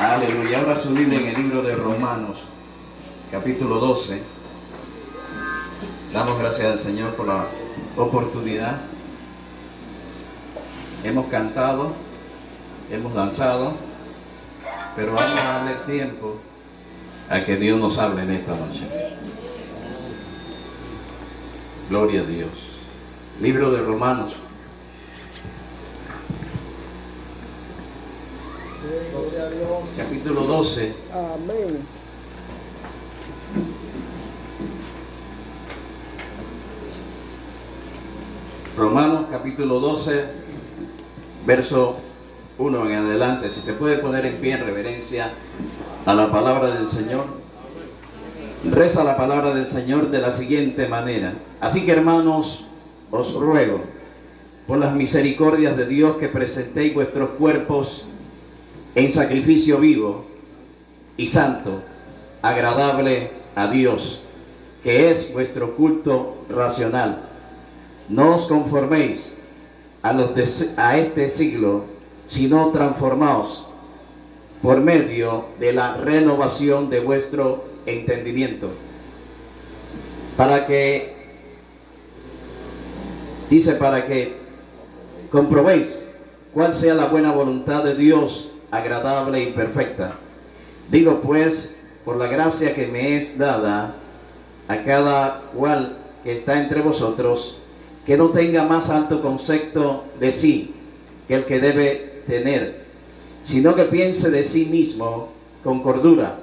Aleluya. Ahora su Biblia en el libro de Romanos, capítulo 12. Damos gracias al Señor por la oportunidad. Hemos cantado, hemos danzado, pero vamos a darle tiempo a que Dios nos hable en esta noche. Gloria a Dios. Libro de Romanos. Capítulo 12. Amén. Romanos capítulo 12, verso 1 en adelante. Si se puede poner en pie en reverencia a la palabra del Señor. Reza la palabra del Señor de la siguiente manera. Así que, hermanos, os ruego por las misericordias de Dios que presentéis vuestros cuerpos en sacrificio vivo y santo, agradable a Dios, que es vuestro culto racional. No os conforméis a este siglo, sino transformaos por medio de la renovación de vuestro entendimiento, para que comprobéis cuál sea la buena voluntad de Dios, agradable y perfecta. Digo pues, por la gracia que me es dada a cada cual que está entre vosotros, que no tenga más alto concepto de sí que el que debe tener, sino que piense de sí mismo con cordura,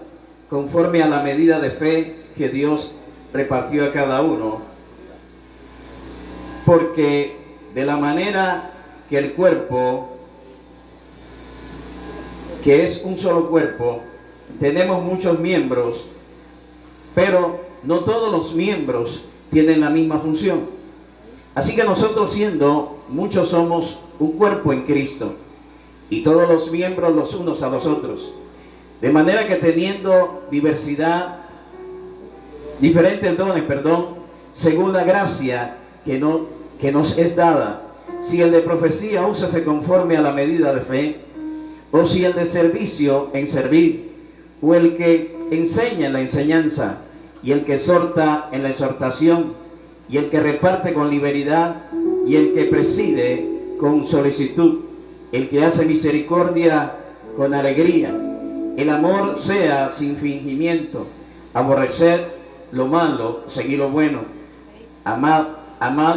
conforme a la medida de fe que Dios repartió a cada uno. Porque de la manera que el cuerpo, que es un solo cuerpo, tenemos muchos miembros, pero no todos los miembros tienen la misma función. Así que nosotros, siendo muchos, somos un cuerpo en Cristo, y todos los miembros los unos a los otros. De manera que teniendo diferentes dones, según la gracia que nos es dada, si el de profecía, úsase conforme a la medida de fe, o si el de servicio, en servir, o el que enseña en la enseñanza, y el que exhorta en la exhortación, y el que reparte con liberalidad, y el que preside con solicitud, el que hace misericordia con alegría. El amor sea sin fingimiento, aborreced lo malo, seguid lo bueno, amad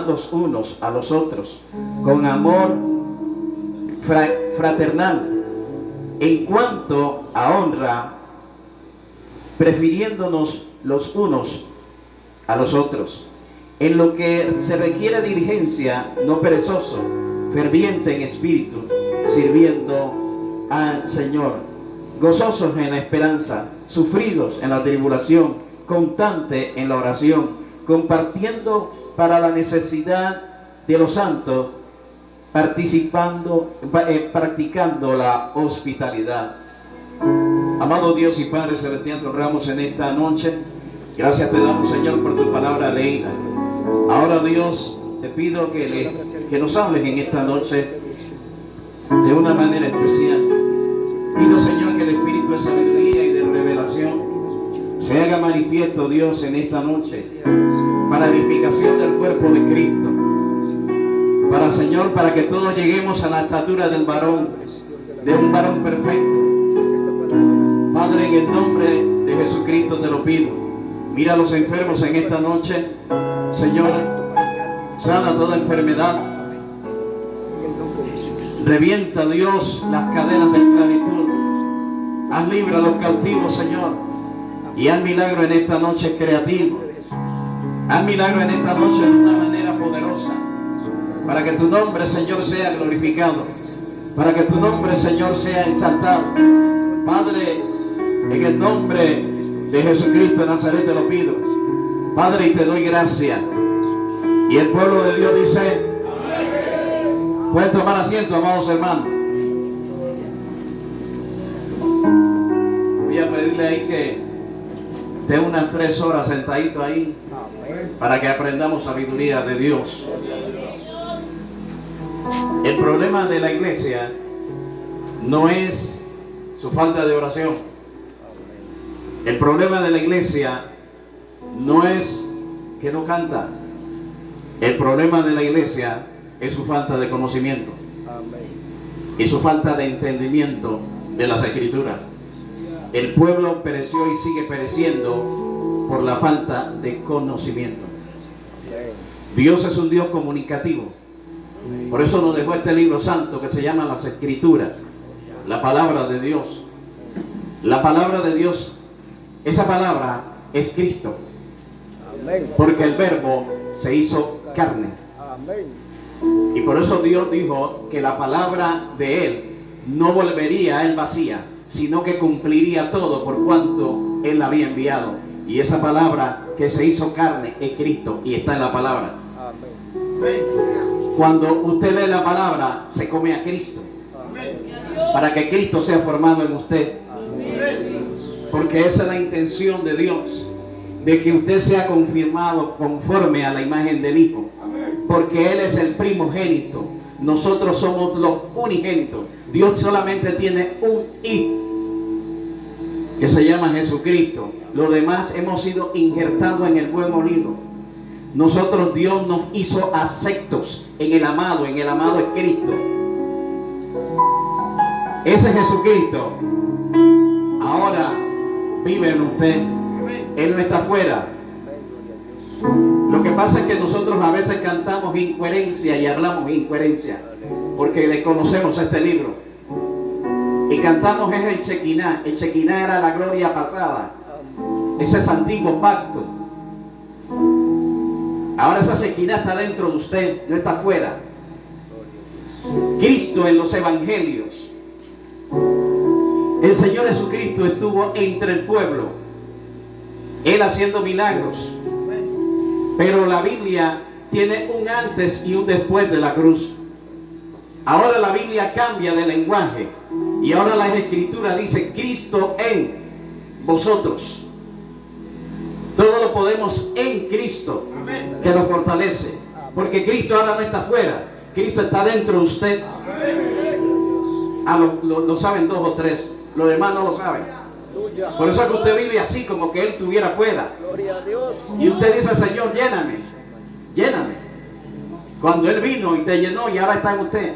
los unos a los otros, con amor fraternal. En cuanto a honra, prefiriéndonos los unos a los otros. En lo que se requiere diligencia, no perezoso, ferviente en espíritu, sirviendo al Señor, gozosos en la esperanza, sufridos en la tribulación, constante en la oración, compartiendo para la necesidad de los santos, practicando la hospitalidad. Amado Dios y Padre Celestial, te honramos en esta noche. Gracias te damos, Señor, por tu palabra leída. Ahora, Dios, te pido que nos hables en esta noche de una manera especial. Pido, Señor, que el espíritu de sabiduría y de revelación se haga manifiesto, Dios, en esta noche, para edificación del cuerpo de Cristo. Señor, para que todos lleguemos a la estatura de un varón perfecto. Padre, en el nombre de Jesucristo te lo pido. Mira a los enfermos en esta noche, Señor, sana toda enfermedad. Revienta, Dios, las cadenas de esclavitud. Haz libre a los cautivos, Señor, y haz milagro en esta noche creativo. Haz milagro en esta noche de una manera poderosa, para que tu nombre, Señor, sea glorificado, para que tu nombre, Señor, sea exaltado. Padre, en el nombre de Jesucristo de Nazaret te lo pido, Padre, y te doy gracias. Y el pueblo de Dios dice: amén. Pueden tomar asiento, amados hermanos. Voy a pedirle ahí que esté unas 3 horas sentadito ahí, para que aprendamos sabiduría de Dios. El problema de la iglesia no es su falta de oración. El problema de la iglesia no es que no canta. El problema de la iglesia es su falta de conocimiento y su falta de entendimiento de las Escrituras. El pueblo pereció y sigue pereciendo por la falta de conocimiento. Dios es un Dios comunicativo. Por eso nos dejó este libro santo que se llama las Escrituras, la palabra de Dios. La palabra de Dios, esa palabra es Cristo, porque el verbo se hizo carne. Y por eso Dios dijo que la palabra de Él no volvería a Él vacía, sino que cumpliría todo por cuanto Él la había enviado. Y esa palabra que se hizo carne es Cristo y está en la palabra. Cuando usted lee la palabra, se come a Cristo, para que Cristo sea formado en usted. Porque esa es la intención de Dios, de que usted sea confirmado conforme a la imagen del Hijo. Porque Él es el primogénito, nosotros somos los unigénitos. Dios solamente tiene un Hijo, que se llama Jesucristo. Los demás hemos sido injertados en el buen molido. Nosotros, Dios nos hizo aceptos en el amado es Cristo. Ese Jesucristo ahora vive en usted. Él no está afuera. Lo que pasa es que nosotros a veces cantamos incoherencia y hablamos incoherencia, porque le conocemos este libro. Y cantamos es el Chequiná. El Chequiná era la gloria pasada. Ese es antiguo pacto. Ahora esa Chequiná está dentro de usted, no está afuera. Cristo en los evangelios, el Señor Jesucristo estuvo entre el pueblo, Él haciendo milagros. Pero la Biblia tiene un antes y un después de la cruz. Ahora la Biblia cambia de lenguaje y ahora la Escritura dice Cristo en vosotros. Todo lo podemos en Cristo, que nos fortalece. Porque Cristo ahora no está afuera, Cristo está dentro de usted. Lo saben dos o tres, los demás no lo saben. Por eso es que usted vive así, como que Él estuviera afuera. Y usted dice, Señor, lléname, lléname. Cuando Él vino y te llenó y ahora está en usted.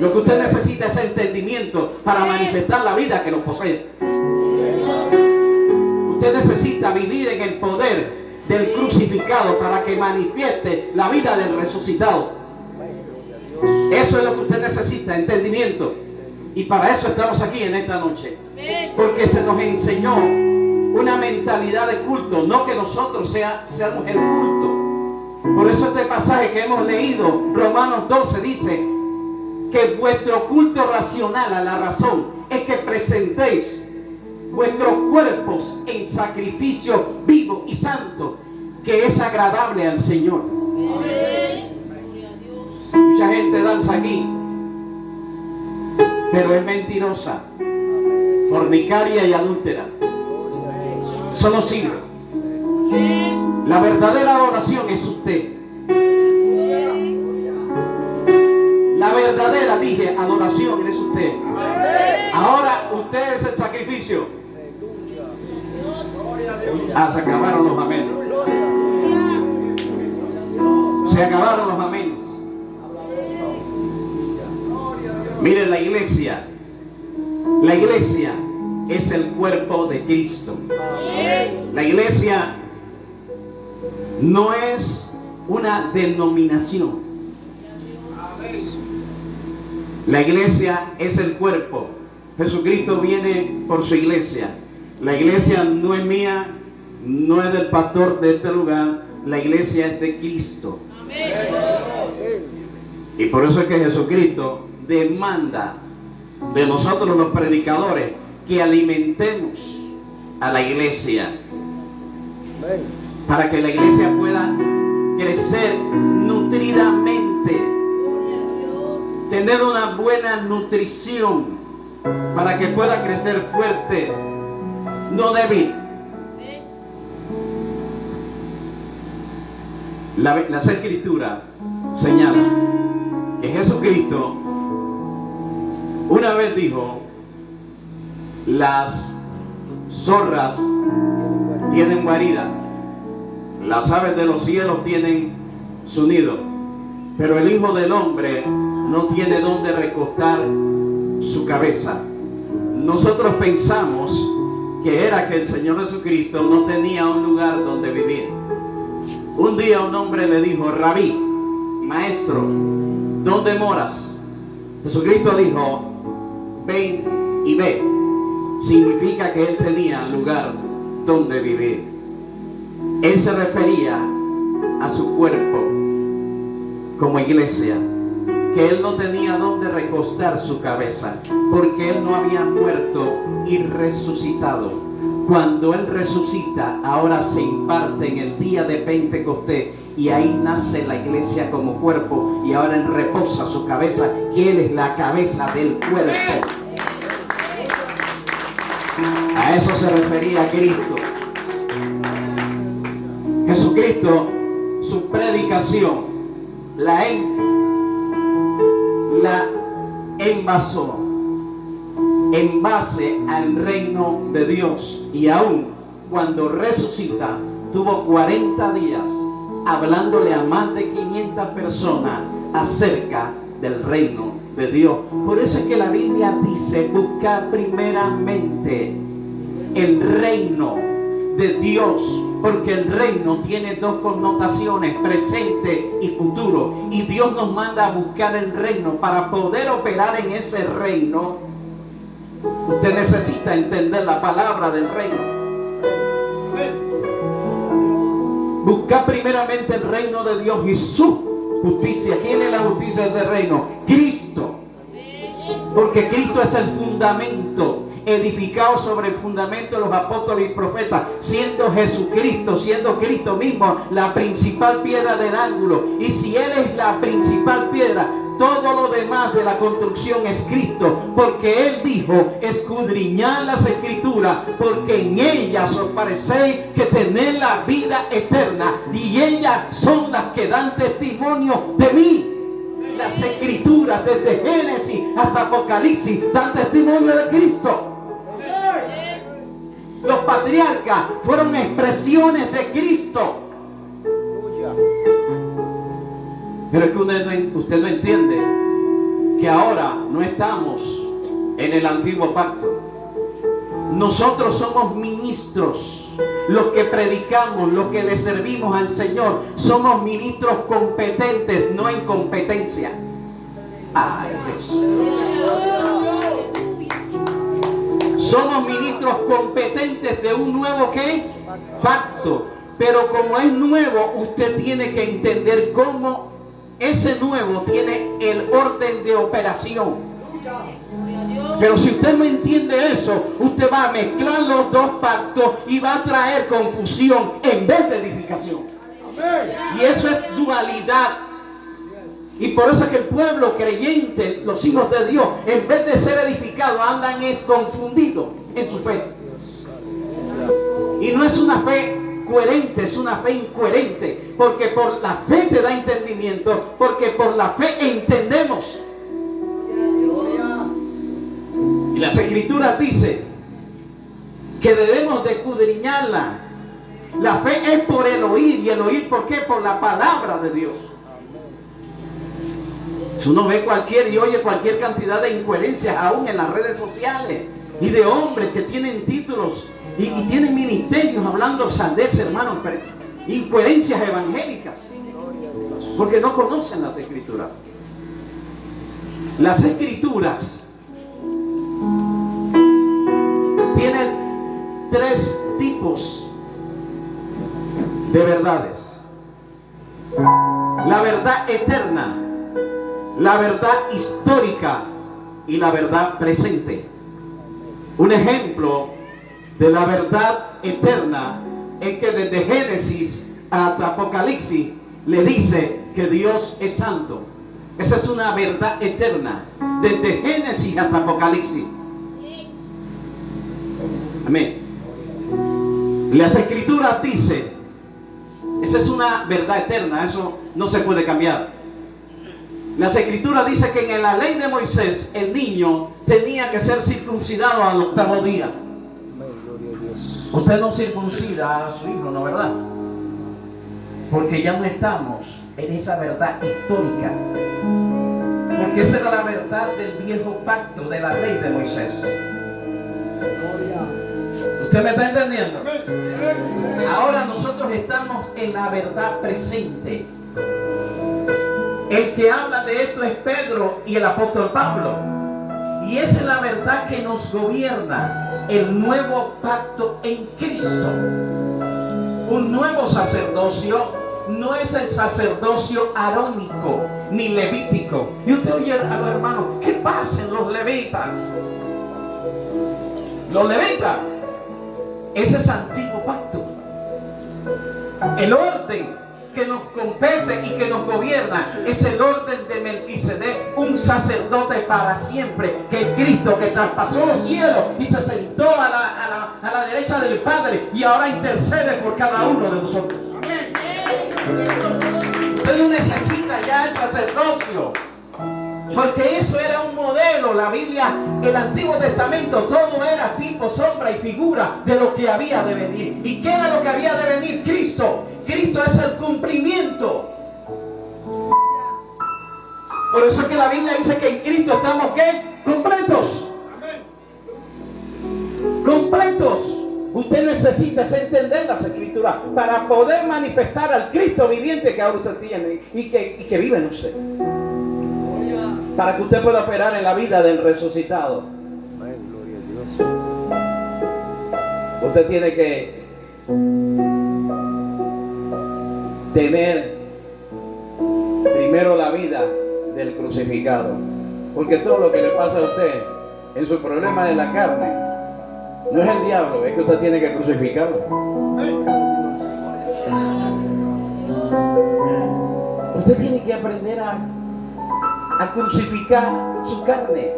Lo que usted necesita es entendimiento para manifestar la vida que lo posee. Usted necesita vivir en el poder del crucificado para que manifieste la vida del resucitado. Eso es lo que usted necesita, entendimiento. Y para eso estamos aquí en esta noche. Porque se nos enseñó una mentalidad de culto, no que nosotros seamos el culto. Por eso este pasaje que hemos leído, Romanos 12, dice que vuestro culto racional a la razón es que presentéis vuestros cuerpos en sacrificio vivo y santo, que es agradable al Señor. Mucha gente danza aquí, pero es mentirosa, fornicaria y adúltera. Eso no sirve. La verdadera adoración es usted. La verdadera, dije, adoración es usted. Ahora usted es el sacrificio. Se acabaron los amenes. Se acabaron los amenes. Miren, la iglesia es el cuerpo de Cristo. La iglesia no es una denominación. La iglesia es el cuerpo. Jesucristo viene por su iglesia. La iglesia no es mía, no es del pastor de este lugar. La iglesia es de Cristo. Y por eso es que Jesucristo demanda de nosotros los predicadores que alimentemos a la iglesia, para que la iglesia pueda crecer nutridamente, tener una buena nutrición, para que pueda crecer fuerte, no débil. Las Escrituras señalan que Jesucristo una vez dijo las zorras tienen guarida, las aves de los cielos tienen su nido, pero el Hijo del Hombre no tiene dónde recostar su cabeza. Nosotros pensamos que era que el Señor Jesucristo no tenía un lugar donde vivir. Un día un hombre le dijo: Rabí, maestro, ¿dónde moras? Jesucristo dijo: ven y ve. Significa que él tenía lugar donde vivir. Él se refería a su cuerpo como iglesia, que él no tenía donde recostar su cabeza, porque él no había muerto y resucitado. Cuando él resucita, ahora se imparte en el día de Pentecostés, y ahí nace la iglesia como cuerpo, y ahora él reposa su cabeza, que él es la cabeza del cuerpo. A eso se refería Cristo. Jesucristo, su predicación la envasó en base al reino de Dios, y aún cuando resucita tuvo 40 días hablándole a más de 500 personas acerca del reino de Dios. Por eso es que la Biblia dice: buscar primeramente el reino de Dios, porque el reino tiene dos connotaciones: presente y futuro, y Dios nos manda a buscar el reino. Para poder operar en ese reino, usted necesita entender la palabra del reino. Buscar primeramente el reino de Dios y su justicia. ¿Quién es la justicia de ese reino? Cristo. Porque Cristo es el fundamento, edificado sobre el fundamento de los apóstoles y profetas, siendo Jesucristo, siendo Cristo mismo la principal piedra del ángulo. Y si Él es la principal piedra, todo lo demás de la construcción es Cristo, porque Él dijo: escudriñad las Escrituras, porque en ellas os parecéis que tenéis la vida eterna, y ellas son las que dan testimonio de mí. Las Escrituras, desde Génesis hasta Apocalipsis, dan testimonio de Cristo. Los patriarcas fueron expresiones de Cristo. Pero es que usted no entiende que ahora no estamos en el antiguo pacto. Nosotros somos ministros, los que predicamos, los que le servimos al Señor. Somos ministros competentes, no en competencia. Ay, Jesús. Somos ministros competentes de un nuevo ¿qué? Pacto. Pero como es nuevo, usted tiene que entender cómo ese nuevo tiene el orden de operación. Pero si usted no entiende eso, usted va a mezclar los dos pactos y va a traer confusión en vez de edificación. Y eso es dualidad. Y por eso es que el pueblo creyente, los hijos de Dios, en vez de ser edificados, andan confundidos en su fe. Y no es una fe coherente, es una fe incoherente, porque por la fe te da entendimiento, porque por la fe entendemos. Y las Escrituras dicen que debemos de escudriñarla. La fe es por el oír, y el oír ¿por qué? Por la palabra de Dios. Uno ve y oye cualquier cantidad de incoherencias aún en las redes sociales, y de hombres que tienen títulos y tienen ministerios hablando sandeces, hermanos, incoherencias evangélicas, porque no conocen las Escrituras. Las Escrituras tienen tres tipos de verdades: la verdad eterna, la verdad histórica y la verdad presente. Un ejemplo de la verdad eterna es que desde Génesis hasta Apocalipsis le dice que Dios es santo. Esa es una verdad eterna, desde Génesis hasta Apocalipsis. Amén. Las Escrituras dicen, esa es una verdad eterna, eso no se puede cambiar. Las escrituras dicen que en la ley de Moisés el niño tenía que ser circuncidado al 8º día. Usted no circuncida a su hijo, ¿no, verdad? Porque ya no estamos en esa verdad histórica. Porque esa era la verdad del viejo pacto de la ley de Moisés. ¿Usted me está entendiendo? Ahora nosotros estamos en la verdad presente. El que habla de esto es Pedro y el apóstol Pablo. Y esa es la verdad que nos gobierna. El nuevo pacto en Cristo. Un nuevo sacerdocio. No es el sacerdocio arónico ni levítico. Y usted oye a los hermanos, ¿qué pasa en los levitas? Los levitas, ese es antiguo pacto. El orden que nos compete y que nos gobierna es el orden de Melquisedec, un sacerdote para siempre, que es Cristo, que traspasó los cielos y se sentó a la derecha del Padre y ahora intercede por cada uno de nosotros. Usted no necesita ya el sacerdocio, porque eso era un modelo. La Biblia, el Antiguo Testamento, todo era tipo, sombra y figura de lo que había de venir. ¿Y qué era lo que había de venir? Cristo. Cristo es el cumplimiento. Por eso es que la Biblia dice que en Cristo estamos, ¿qué? Completos. Completos. Usted necesita entender las escrituras para poder manifestar al Cristo viviente que ahora usted tiene y que vive en usted. Para que usted pueda operar en la vida del resucitado. Usted tiene que tener primero la vida del crucificado. Porque todo lo que le pasa a usted en su problema de la carne no es el diablo, es que usted tiene que crucificarlo. Usted tiene que aprender a crucificar su carne.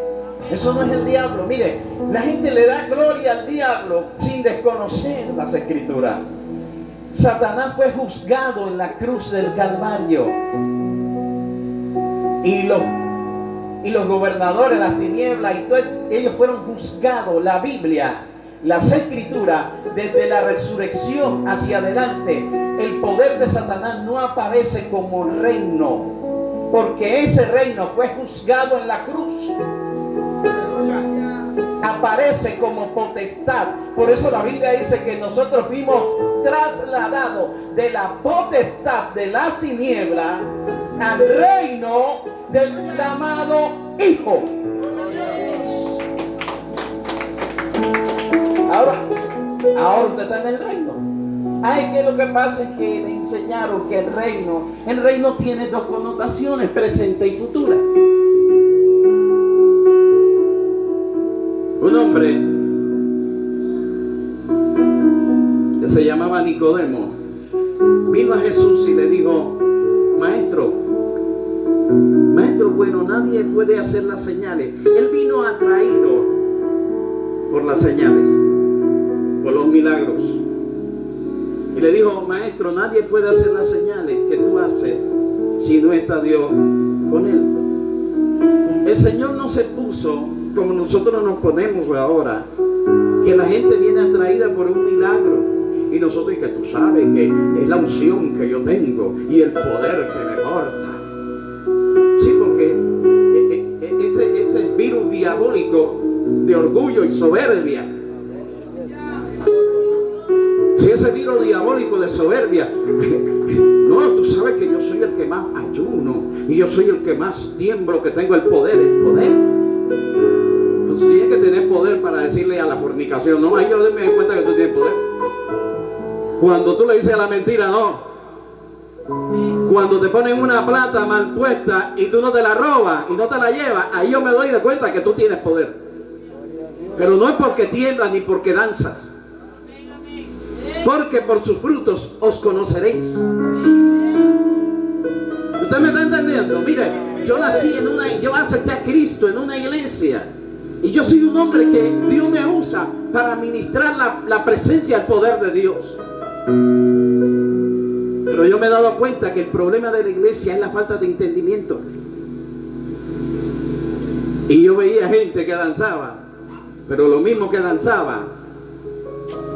Eso no es el diablo. Mire, la gente le da gloria al diablo sin desconocer las escrituras. Satanás fue juzgado en la cruz del Calvario. Y los gobernadores, las tinieblas, y todo, ellos fueron juzgados. La Biblia, las escrituras, desde la resurrección hacia adelante, el poder de Satanás no aparece como reino, porque ese reino fue juzgado en la cruz. Aparece como potestad. Por eso la Biblia dice que nosotros fuimos trasladados de la potestad de las tinieblas al reino del amado Hijo. Ahora usted está en el reino. Ay, que lo que pasa es que le enseñaron que el reino tiene dos connotaciones, presente y futura. Un hombre que se llamaba Nicodemo vino a Jesús y le dijo: Maestro, bueno, nadie puede hacer las señales. Él vino atraído por las señales, por los milagros. Y le dijo: Maestro, nadie puede hacer las señales que tú haces si no está Dios con él. El Señor no se puso como nosotros nos ponemos ahora, que la gente viene atraída por un milagro. Y nosotros, y que tú sabes que es la unción que yo tengo y el poder que me porta. Sí, porque ese virus diabólico de orgullo y soberbia. Si ese virus diabólico de soberbia, no, tú sabes que yo soy el que más ayuno y yo soy el que más tiemblo, que tengo el poder. Entonces tienes que tener poder para decirle a la fornicación: no, ahí yo me doy cuenta que tú tienes poder. Cuando tú le dices a la mentira, no. Cuando te ponen una plata mal puesta y tú no te la robas y no te la llevas, ahí yo me doy de cuenta que tú tienes poder. Pero no es porque tiemblas ni porque danzas, porque por sus frutos os conoceréis. ¿Usted me está entendiendo? Mire, yo acepté a Cristo en una iglesia y yo soy un hombre que Dios me usa para ministrar la presencia, el poder de Dios. Pero yo me he dado cuenta que el problema de la iglesia es la falta de entendimiento. Y yo veía gente que danzaba, pero lo mismo que danzaba,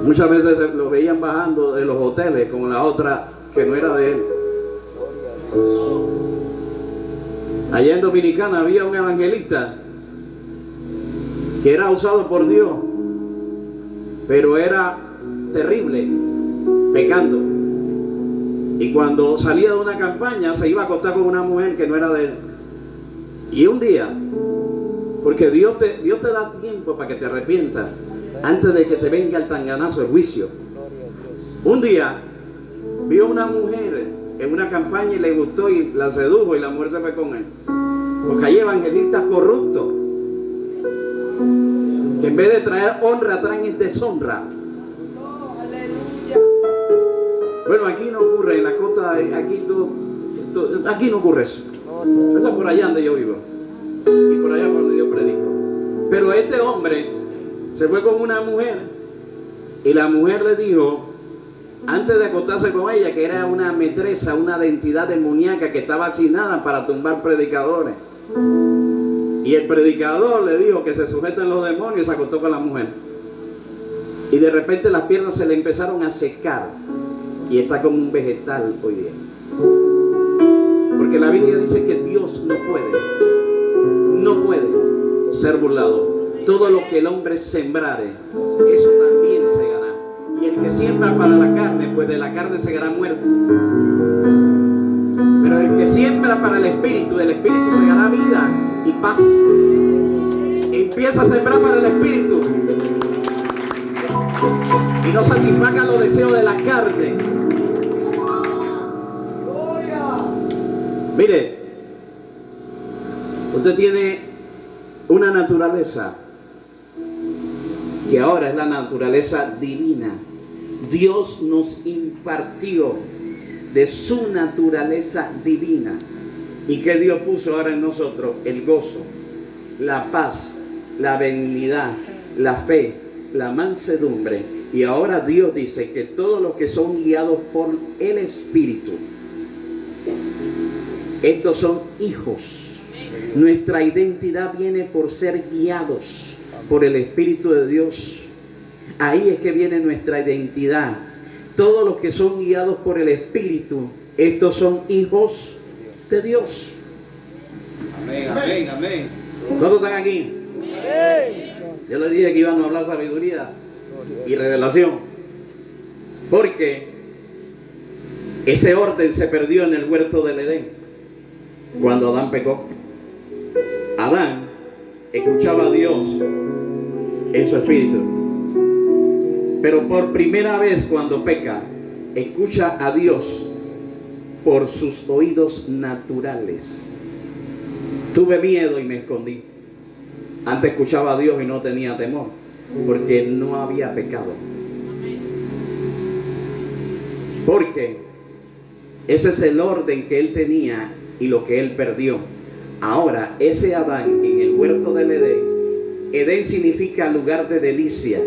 muchas veces lo veían bajando de los hoteles con la otra que no era de él. Allá en Dominicana había un evangelista que era usado por Dios, pero era terrible, pecando. Y cuando salía de una campaña se iba a acostar con una mujer que no era de él. Y un día, porque Dios te da tiempo para que te arrepientas antes de que te venga el tanganazo, el juicio. Un día vio una mujer en una campaña y le gustó y la sedujo, y la mujer se fue con él. Porque hay evangelistas corruptos que en vez de traer honra traen deshonra. Bueno, aquí no ocurre, en la costa, aquí no ocurre eso. Eso es por allá donde yo vivo y por allá por donde yo predico. Pero este hombre se fue con una mujer y la mujer le dijo, antes de acostarse con ella, que era una metresa, una entidad demoníaca que estaba asignada para tumbar predicadores. Y el predicador le dijo que se sujeten los demonios y se acostó con la mujer. Y de repente las piernas se le empezaron a secar y está como un vegetal hoy día. Porque la Biblia dice que Dios no puede ser burlado. Todo lo que el hombre sembrare, eso también segará. Y el que siembra para la carne, pues de la carne segará muerte. Pero el que siembra para el espíritu, del espíritu segará vida y paz. Empieza a sembrar para el espíritu y no satisfaga los deseos de la carne. Mire, usted tiene una naturaleza que ahora es la naturaleza divina. Dios nos impartió de su naturaleza divina. ¿Y qué Dios puso ahora en nosotros? El gozo, la paz, la benignidad, la fe, la mansedumbre. Y ahora Dios dice que todos los que son guiados por el Espíritu, estos son hijos. Nuestra identidad viene por ser guiados por el Espíritu de Dios. Ahí es que viene nuestra identidad. Todos los que son guiados por el Espíritu, estos son hijos de Dios. Amén, amén, amén. ¿Cuántos están aquí? Yo les dije que íbamos a hablar sabiduría y revelación, porque ese orden se perdió en el huerto del Edén cuando Adán pecó. Adán escuchaba a Dios en su espíritu, pero por primera vez cuando peca, escucha a Dios por sus oídos naturales. Tuve miedo y me escondí. Antes escuchaba a Dios y no tenía temor, porque no había pecado. Porque ese es el orden que él tenía y lo que él perdió. Ahora, ese Adán en el huerto del Edén, Edén significa lugar de delicia,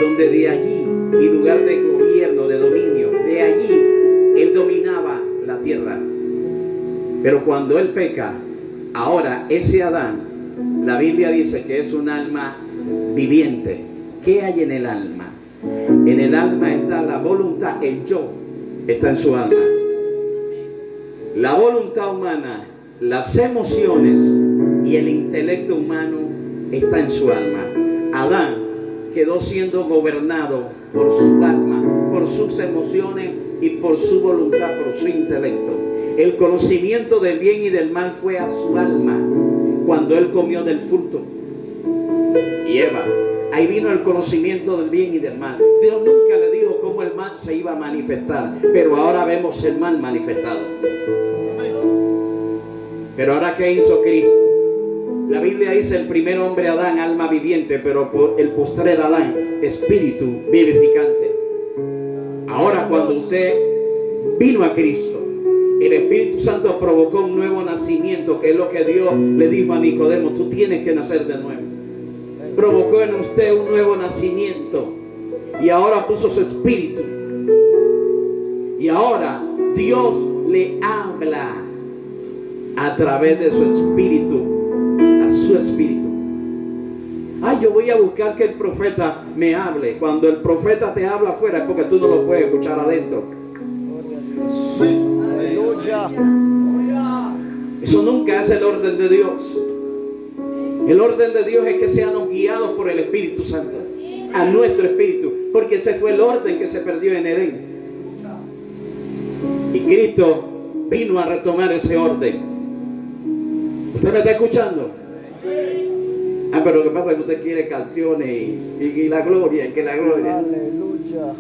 donde de allí, y lugar de gobierno, de dominio, de allí él dominaba la tierra. Pero cuando él peca, ahora ese Adán, la Biblia dice que es un alma viviente. ¿Qué hay en el alma? En el alma está la voluntad, el yo está en su alma. La voluntad humana, las emociones y el intelecto humano está en su alma. Adán quedó siendo gobernado por su alma, por sus emociones y por su voluntad, por su intelecto. El conocimiento del bien y del mal fue a su alma cuando él comió del fruto. Y Eva, ahí vino el conocimiento del bien y del mal. Dios nunca le dijo cómo el mal se iba a manifestar, pero ahora vemos el mal manifestado. Pero ahora, ¿qué hizo Cristo? La Biblia dice el primer hombre Adán, alma viviente, pero el postrer Adán, espíritu vivificante. Ahora cuando usted vino a Cristo, el Espíritu Santo provocó un nuevo nacimiento, que es lo que Dios le dijo a Nicodemo: tú tienes que nacer de nuevo. Provocó en usted un nuevo nacimiento y ahora puso su espíritu. Y ahora Dios le habla a través de su espíritu a su su espíritu. Ay, yo voy a buscar que el profeta me hable. Cuando el profeta te habla afuera es porque tú no lo puedes escuchar adentro. Aleluya. Eso nunca es el orden de Dios. El orden de Dios es que seamos guiados por el Espíritu Santo, a nuestro espíritu, porque ese fue el orden que se perdió en Edén. Y Cristo vino a retomar ese orden. ¿Usted me está escuchando? Ah, pero lo que pasa es que usted quiere canciones y la gloria, que la gloria. Aleluya.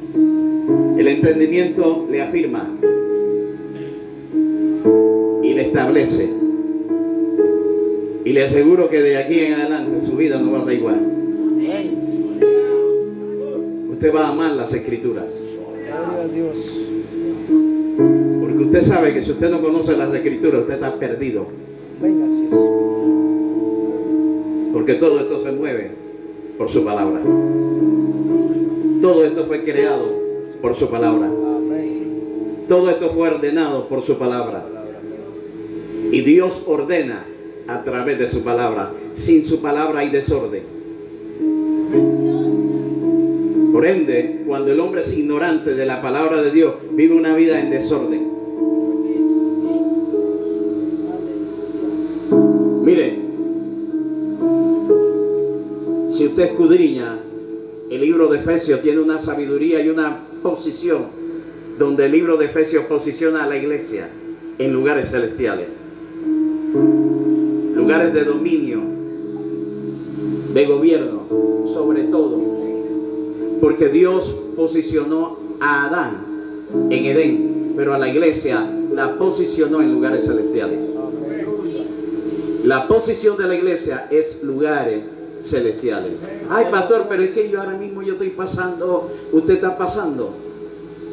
El entendimiento le afirma y le establece. Y le aseguro que de aquí en adelante su vida no va a ser igual. Usted va a amar las Escrituras. Gloria a Dios. Porque usted sabe que si usted no conoce las Escrituras, usted está perdido. Venga, así es. Porque todo esto se mueve por su palabra. Todo esto fue creado por su palabra. Amén. Todo esto fue ordenado por su palabra. Y Dios ordena a través de su palabra. Sin su palabra hay desorden. Por ende, cuando el hombre es ignorante de la palabra de Dios, vive una vida en desorden. Mire, si usted escudriña el libro de Efesios, tiene una sabiduría y una posición donde el libro de Efesios posiciona a la iglesia en lugares celestiales, lugares de dominio, de gobierno, sobre todo, porque Dios posicionó a Adán en Edén, pero a la iglesia la posicionó en lugares celestiales. La posición de la iglesia es lugares celestiales. Ay, pastor, pero es que yo ahora mismo yo estoy pasando, usted está pasando.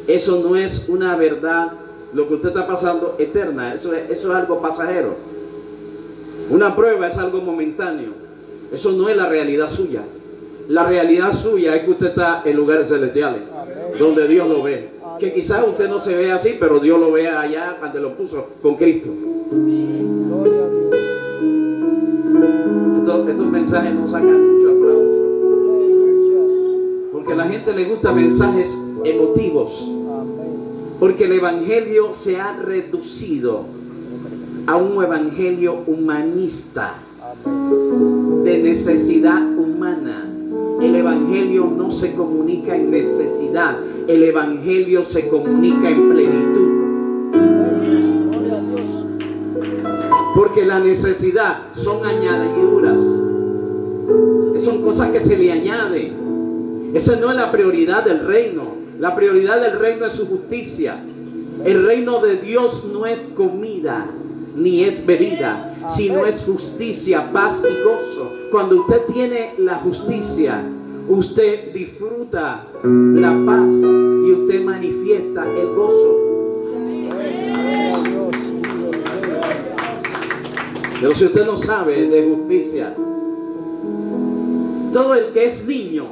Eso no es una verdad, lo que usted está pasando eterna, eso es algo pasajero. Una prueba es algo momentáneo. Eso no es la realidad suya. La realidad suya es que usted está en lugares celestiales, donde Dios lo ve. Que quizás usted no se ve así, pero Dios lo ve allá cuando lo puso con Cristo. Gloria a Dios. Estos mensajes no sacan mucho aplauso, porque a la gente le gustan mensajes emotivos, Amén. porque el evangelio se ha reducido a un evangelio humanista, Amén. de necesidad humana. El evangelio no se comunica en necesidad, el evangelio se comunica en plenitud. Gloria a Dios. Porque la necesidad son añadiduras. Son cosas que se le añaden. Esa no es la prioridad del reino. La prioridad del reino es su justicia. El reino de Dios no es comida ni es bebida, sino es justicia, paz y gozo. Cuando usted tiene la justicia, usted disfruta la paz y usted manifiesta el gozo. Gloria a Dios. Pero si usted no sabe de justicia, todo el que es niño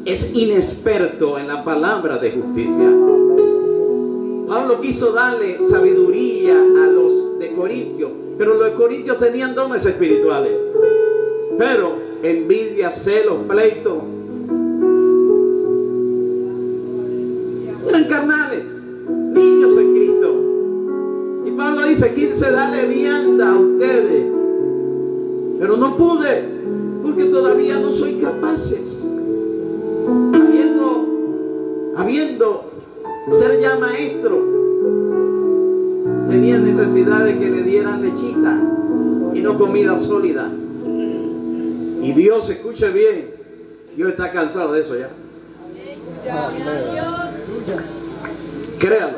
es inexperto en la palabra de justicia. Pablo quiso darle sabiduría a los de Corintios, pero los de Corintios tenían dones espirituales, pero envidia, celos, pleito, eran carnales, niños en Cristo. Y Pablo dice: quise darle vianda a ustedes, pero no pude, porque todavía no soy capaces, habiendo ser ya maestro, tenía necesidad de que le dieran lechita y no comida sólida. Y Dios, escuche bien, Dios está cansado de eso ya. Créalo.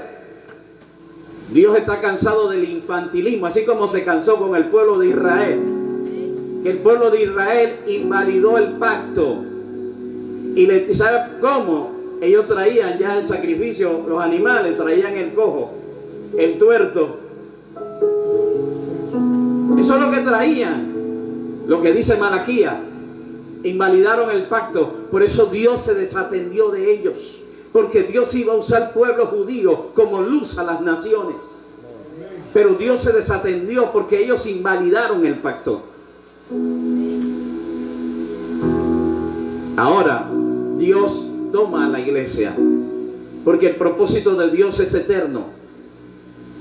Dios está cansado del infantilismo, así como se cansó con el pueblo de Israel. Que el pueblo de Israel invalidó el pacto. ¿Y sabe cómo? Ellos traían ya el sacrificio, los animales, traían el cojo, el tuerto. Eso es lo que traían, lo que dice Malaquías. Invalidaron el pacto, por eso Dios se desatendió de ellos, porque Dios iba a usar pueblo judío como luz a las naciones. Pero Dios se desatendió porque ellos invalidaron el pacto. Ahora, Dios toma a la iglesia, porque el propósito de Dios es eterno.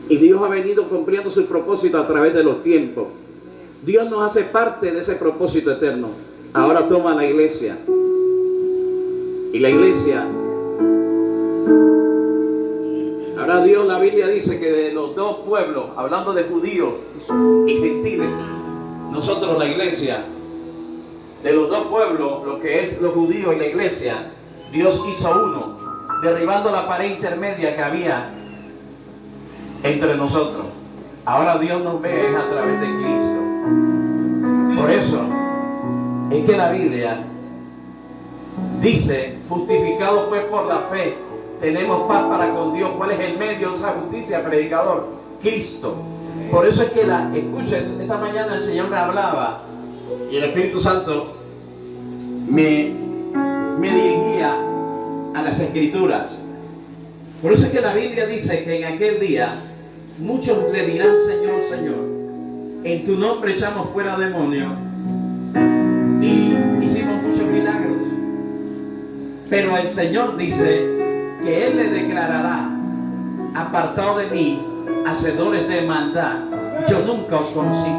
Y Dios ha venido cumpliendo su propósito a través de los tiempos. Dios nos hace parte de ese propósito eterno. Ahora toma a la iglesia. Y la iglesia, ahora Dios, la Biblia dice que de los dos pueblos, hablando de judíos y gentiles, nosotros la iglesia, de los dos pueblos, lo que es los judíos y la iglesia, Dios hizo uno, derribando la pared intermedia que había entre nosotros. Ahora Dios nos ve a través de Cristo. Por eso es que la Biblia dice: justificados pues por la fe, tenemos paz para con Dios. ¿Cuál es el medio de esa justicia, predicador? Cristo. Por eso es que escucha, esta mañana el Señor me hablaba y el Espíritu Santo me dirigía a las Escrituras. Por eso es que la Biblia dice que en aquel día muchos le dirán: Señor, Señor, en tu nombre echamos fuera demonios y hicimos muchos milagros. Pero el Señor dice que Él le declarará: apartado de mí, hacedores de maldad, yo nunca os conocí.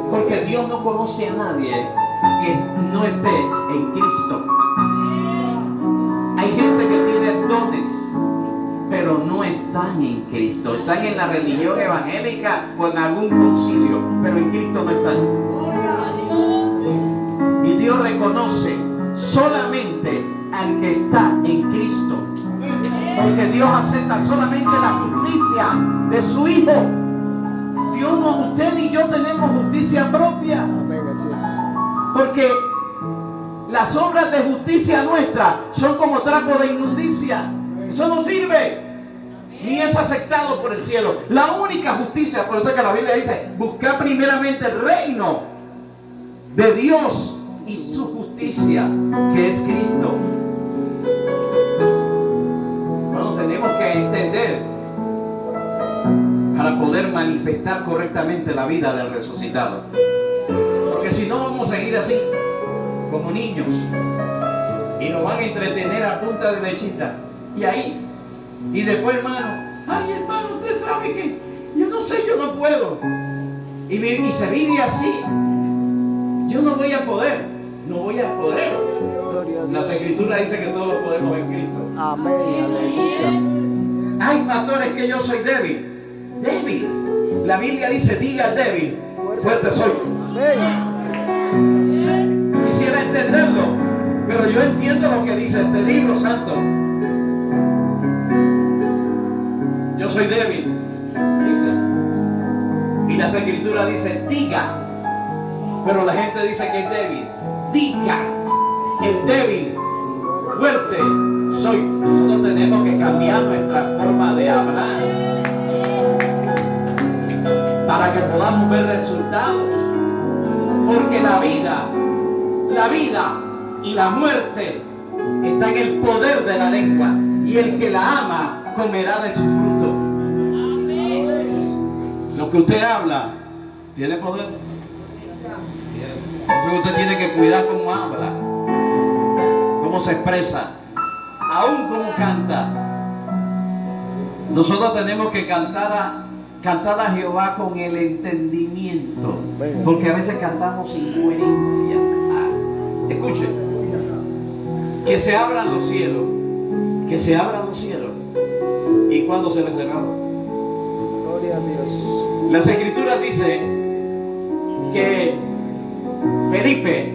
Porque Dios no conoce a nadie que no esté en Cristo. Hay gente que tiene dones, pero no están en Cristo. Están en la religión evangélica o en algún concilio, pero en Cristo no están. Y Dios reconoce solamente al que está en Cristo, porque Dios acepta solamente la justicia de su Hijo. Dios no, usted y yo tenemos justicia propia. Amén, así es. Porque las obras de justicia nuestra son como trapo de inmundicia. Eso no sirve, ni es aceptado por el cielo. La única justicia, por eso es que la Biblia dice: buscar primeramente el reino de Dios y su justicia, que es Cristo. Bueno, tenemos que entender para poder manifestar correctamente la vida del resucitado. Porque si no, vamos a seguir así, como niños, y nos van a entretener a punta de lechita. Y ahí, y después, hermano, ay, hermano, usted sabe que yo no sé, yo no puedo. Y se vive así. Yo no voy a poder, no voy a poder. Las Escrituras dicen que todos lo podemos en Cristo. Amén, aleluya. Hay pastores que yo soy débil. Débil. La Biblia dice: diga débil, fuerte soy. Amén. Quisiera entenderlo, pero yo entiendo lo que dice este libro santo. Yo soy débil, dice. Y las Escrituras dicen: diga. Pero la gente dice que es débil. Diga, es débil, fuerte soy. Nosotros tenemos que cambiar nuestra forma de hablar para que podamos ver resultados. Porque la vida y la muerte está en el poder de la lengua, y el que la ama comerá de su fruto. Lo que usted habla tiene poder. Entonces usted tiene que cuidar cómo habla, cómo se expresa, aún cómo canta. Nosotros tenemos que cantar a Jehová con el entendimiento, porque a veces cantamos sin coherencia. Escuchen, que se abran los cielos, que se abran los cielos. ¿Y cuándo se les cerraron? Gloria a Dios. Las Escrituras dicen que Felipe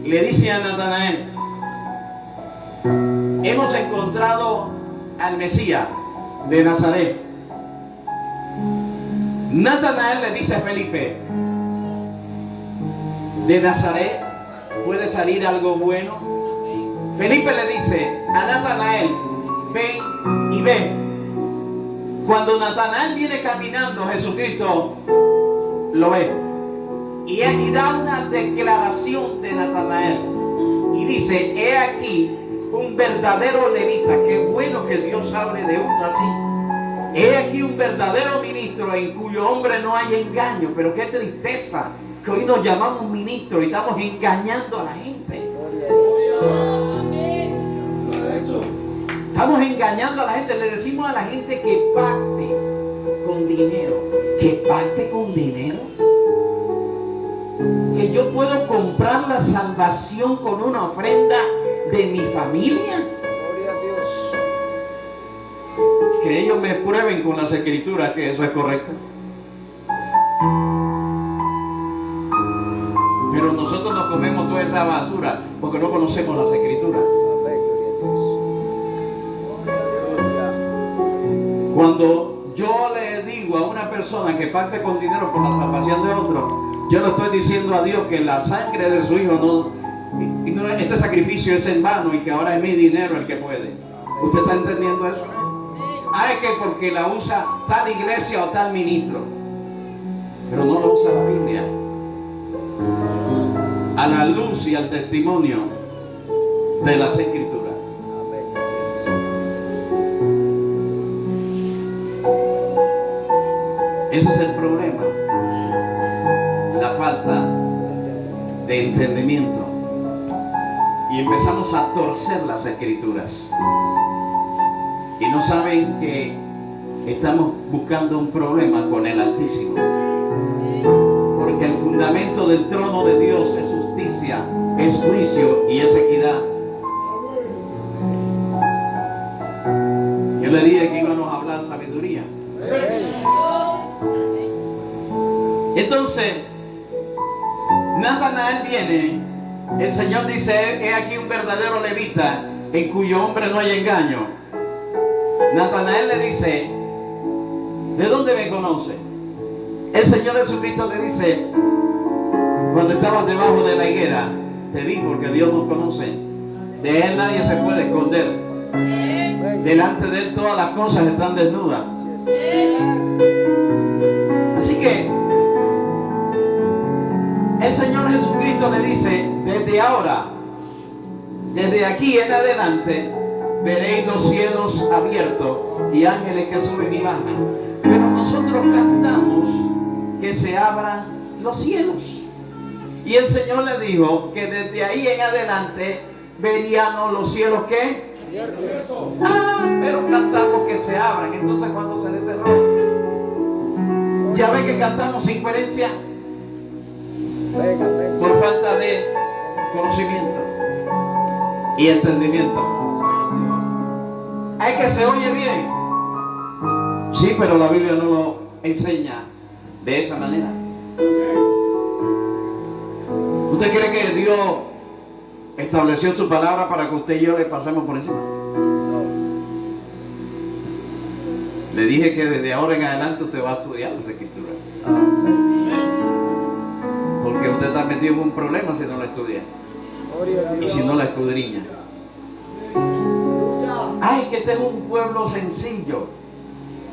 le dice a Natanael: hemos encontrado al Mesías de Nazaret. Natanael le dice a Felipe: ¿de Nazaret puede salir algo bueno? Felipe le dice a Natanael: ven y ve. Cuando Natanael viene caminando, Jesucristo lo ve y da una declaración de Natanael y dice: he aquí un verdadero levita. Qué bueno que Dios hable de uno así. He aquí un verdadero ministro en cuyo hombre no hay engaño. Pero qué tristeza que hoy nos llamamos ministros y estamos engañando a la gente. Estamos engañando a la gente. Le decimos a la gente que pacte con dinero. Que pacte con dinero. Que yo puedo comprar la salvación con una ofrenda de mi familia. Gloria a Dios. Que ellos me prueben con las escrituras que eso es correcto. Pero nosotros nos comemos toda esa basura porque no conocemos las escrituras. Amén, gloria a Dios. Cuando yo le digo a una persona que pacte con dinero por la salvación de otro, yo le estoy diciendo a Dios que la sangre de su hijo no, ese sacrificio es en vano y que ahora es mi dinero el que puede. ¿Usted está entendiendo eso? Es que porque la usa tal iglesia o tal ministro, pero no lo usa la Biblia a la luz y al testimonio de las escrituras. Amén, así es. Ese es el problema, la falta de entendimiento, y empezamos a torcer las escrituras y no saben que estamos buscando un problema con el Altísimo, porque el fundamento del trono de Dios es justicia, es juicio y es equidad. Yo le dije que íbamos a hablar sabiduría. Entonces Natanael viene, el Señor dice: he aquí un verdadero levita en cuyo hombre no hay engaño. Natanael le dice: ¿de dónde me conoce? El Señor Jesucristo le dice, cuando estabas debajo de la higuera, te vi, porque Dios nos conoce. De Él nadie se puede esconder. Delante de Él todas las cosas están desnudas. Así que el Señor Jesucristo le dice: desde ahora, desde aquí en adelante, veréis los cielos abiertos y ángeles que suben y bajan. Pero nosotros cantamos que se abran los cielos. Y el Señor le dijo que desde ahí en adelante veríamos los cielos ¿qué? Pero cantamos que se abran. Entonces cuando se les cerró, ya ve que cantamos sin coherencia. Por falta de conocimiento y entendimiento. Hay que se oye bien. Sí, pero la Biblia no lo enseña de esa manera. ¿Usted cree que Dios estableció su palabra para que usted y yo le pasemos por encima? Le dije que desde ahora en adelante usted va a estudiar las escrituras. Porque usted está metido en un problema si no la estudia y si no la escudriña. Ay, que este es un pueblo sencillo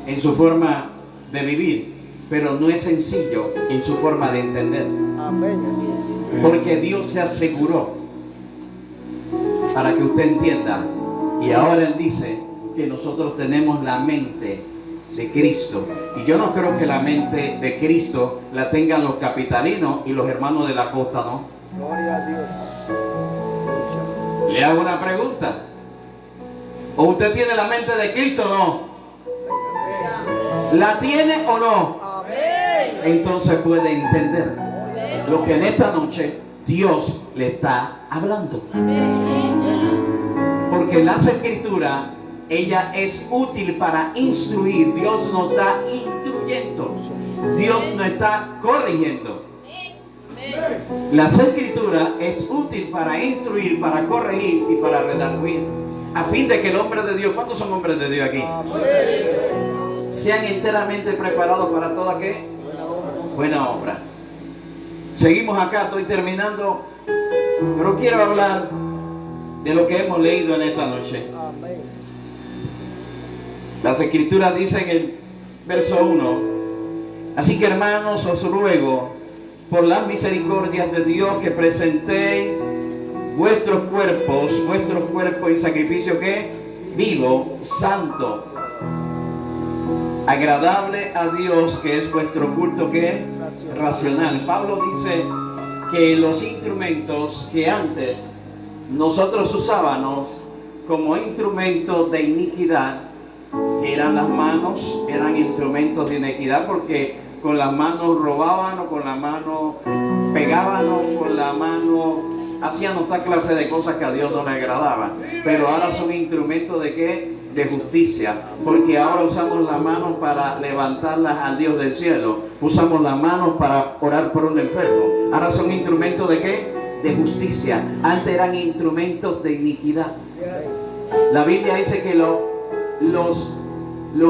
en su forma de vivir, pero no es sencillo en su forma de entender. Amén, así es. Porque Dios se aseguró para que usted entienda. Y ahora Él dice que nosotros tenemos la mente de Cristo. Y yo no creo que la mente de Cristo la tengan los capitalinos y los hermanos de la costa, ¿no? Gloria a Dios. Le hago una pregunta. ¿O usted tiene la mente de Cristo o no? ¿La tiene o no? Amén. Entonces puede entender lo que en esta noche Dios le está hablando. Porque las escrituras, ella es útil para instruir. Dios nos está instruyendo. Dios nos está corrigiendo. Las escrituras es útil para instruir, para corregir y para redarguir, a fin de que el hombre de Dios, ¿cuántos son hombres de Dios aquí? Sean enteramente preparados para toda ¿qué? Buena obra. Seguimos acá, estoy terminando, pero quiero hablar de lo que hemos leído en esta noche. Amén. Las escrituras dicen en el verso 1: así que hermanos, os ruego por las misericordias de Dios que presentéis vuestros cuerpos en sacrificio ¿qué? Vivo, santo, agradable a Dios, que es vuestro culto ¿qué? racional. Pablo dice que los instrumentos que antes nosotros usábamos como instrumentos de iniquidad, eran las manos, eran instrumentos de iniquidad, porque con las manos robaban, o con la mano pegaban, o con la mano hacían otra clase de cosas que a Dios no le agradaban. Pero ahora son instrumentos de ¿qué? De justicia, porque ahora usamos las manos para levantarlas al Dios del cielo, usamos las manos para orar por un enfermo. Ahora son instrumentos de ¿qué? De justicia. Antes eran instrumentos de iniquidad. La Biblia dice que los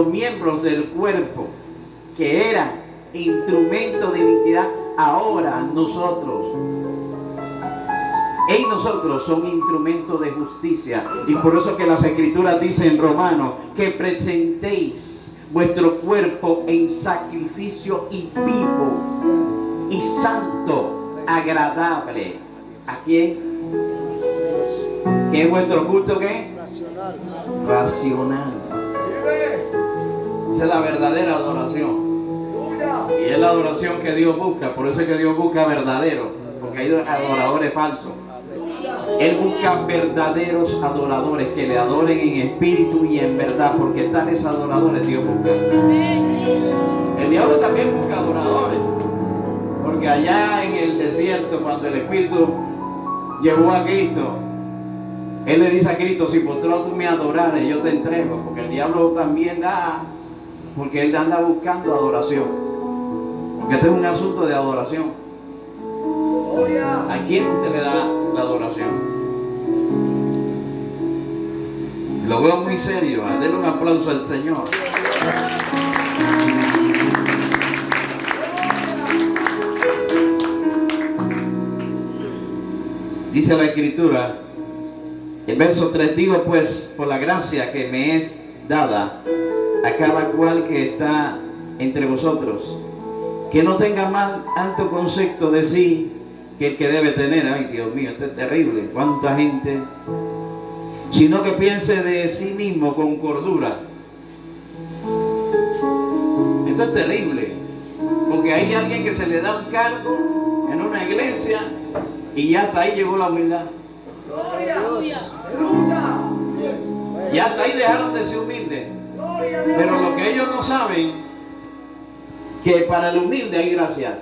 miembros del cuerpo que eran instrumentos de iniquidad, ahora en nosotros son instrumentos de justicia. Y por eso que las escrituras dicen en Romanos que presentéis vuestro cuerpo en sacrificio y vivo y santo, agradable. ¿A quién? ¿Qué es vuestro culto? ¿Qué? Racional. Esa es la verdadera adoración. Y es la adoración que Dios busca. Por eso es que Dios busca verdadero, porque hay adoradores falsos. Él busca verdaderos adoradores que le adoren en espíritu y en verdad, porque tales adoradores Dios busca. El diablo también busca adoradores, porque allá en el desierto, cuando el Espíritu llevó a Cristo, Él le dice a Cristo: si por tú me adorares, yo te entrego. Porque el diablo también da, porque él anda buscando adoración, porque este es un asunto de adoración. ¿A quién usted le da la adoración? Lo veo muy serio. Denle un aplauso al Señor. Dice la Escritura, el verso 3: digo pues, por la gracia que me es dada a cada cual que está entre vosotros, que no tenga más alto concepto de sí que el que debe tener. Ay, Dios mío, esto es terrible. ¿Cuánta gente? Sino que piense de sí mismo con cordura. Esto es terrible, porque hay alguien que se le da un cargo en una iglesia y ya hasta ahí llegó la humildad. Y hasta ahí dejaron de ser humildes. Pero lo que ellos no saben, que para el humilde hay gracia.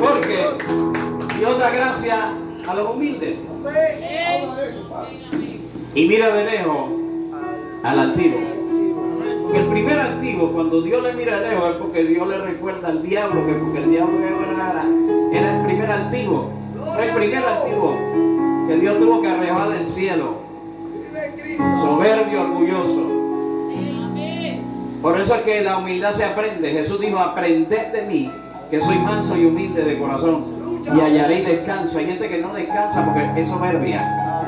Porque Dios da gracia a los humildes. Y mira de lejos al altivo. Porque el primer altivo, cuando Dios le mira de lejos, es porque Dios le recuerda al diablo, que porque el diablo era el primer altivo. Fue el primer altivo que Dios tuvo que arrebatar del cielo. Soberbio, orgulloso. Por eso es que la humildad se aprende. Jesús dijo: aprended de mí, que soy manso y humilde de corazón, y hallaréis descanso. Hay gente que no descansa porque es soberbia.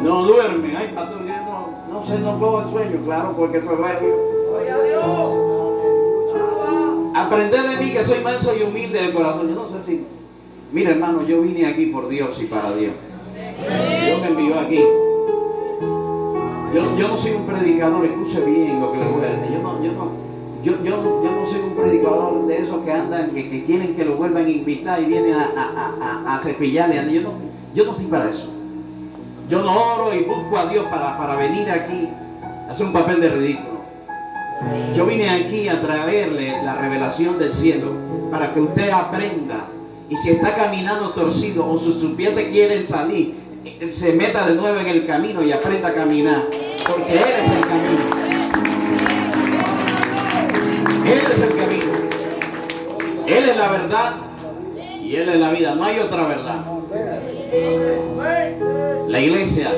No duerme. Ay, pastor, no sé, no cojo el sueño. Claro, porque es soberbio. Aprended de mí, que soy manso y humilde de corazón. Yo no sé si... Mira, hermano, yo vine aquí por Dios y para Dios. Dios me envió aquí. Yo no soy un predicador, escuche bien lo que le voy a decir. Yo no soy un predicador de esos que andan, que quieren que lo vuelvan a invitar y vienen a cepillarle. Yo no estoy para eso. Yo no oro y busco a Dios para venir aquí a hacer un papel de ridículo. Yo vine aquí a traerle la revelación del cielo para que usted aprenda. Y si está caminando torcido o sus pies se quieren salir, se meta de nuevo en el camino y aprenda a caminar, porque Él es el camino. Él es el camino. Él es la verdad y Él es la vida. No hay otra verdad. La iglesia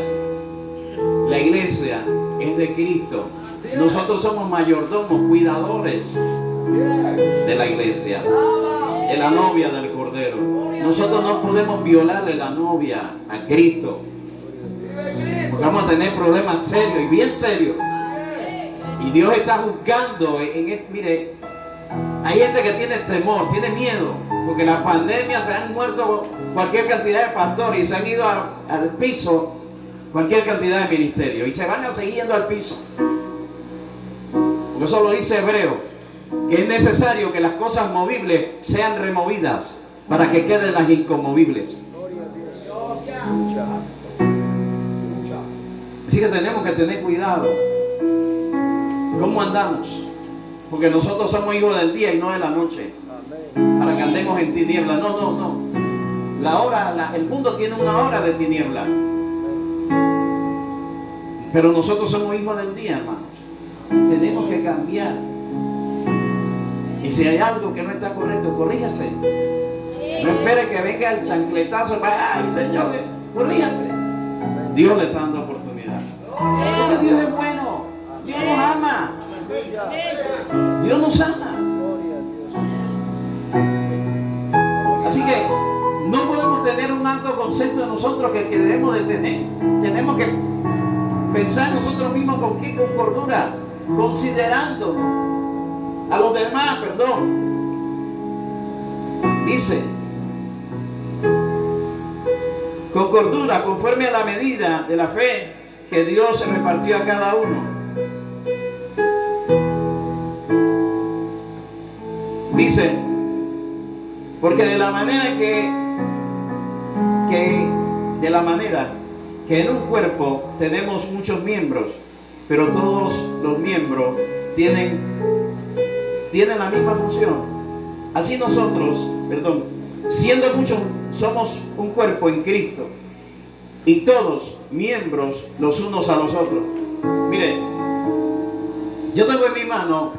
es de Cristo. Nosotros somos mayordomos, cuidadores de la iglesia, de la novia del Cordero. Nosotros no podemos violarle la novia a Cristo, porque vamos a tener problemas serios y bien serios. Y Dios está juzgando mire, hay gente que tiene temor, tiene miedo, porque la pandemia se han muerto cualquier cantidad de pastores y se han ido al piso cualquier cantidad de ministerios y se van a seguir yendo al piso. Por eso lo dice Hebreo, que es necesario que las cosas movibles sean removidas para que queden las inconmovibles. Así que tenemos que tener cuidado. ¿Cómo andamos? Porque nosotros somos hijos del día y no de la noche. Para que andemos en tiniebla. No. El mundo tiene una hora de tiniebla. Pero nosotros somos hijos del día, hermanos. Tenemos que cambiar. Y si hay algo que no está correcto, corríjase. No espere que venga el chancletazo. Ay, Señor, corríjase. Dios le está dando oportunidad. Porque Dios es bueno. Dios nos ama. Dios nos ama. Así que no podemos tener un alto concepto de nosotros que debemos de tener. Tenemos que pensar nosotros mismos con qué, con cordura, considerando a los demás, dice, con cordura, conforme a la medida de la fe que Dios se repartió a cada uno. Dice, porque de la manera que en un cuerpo tenemos muchos miembros, pero todos los miembros tienen la misma función. Así nosotros, siendo muchos, somos un cuerpo en Cristo y todos miembros los unos a los otros. Mire, yo tengo en mi mano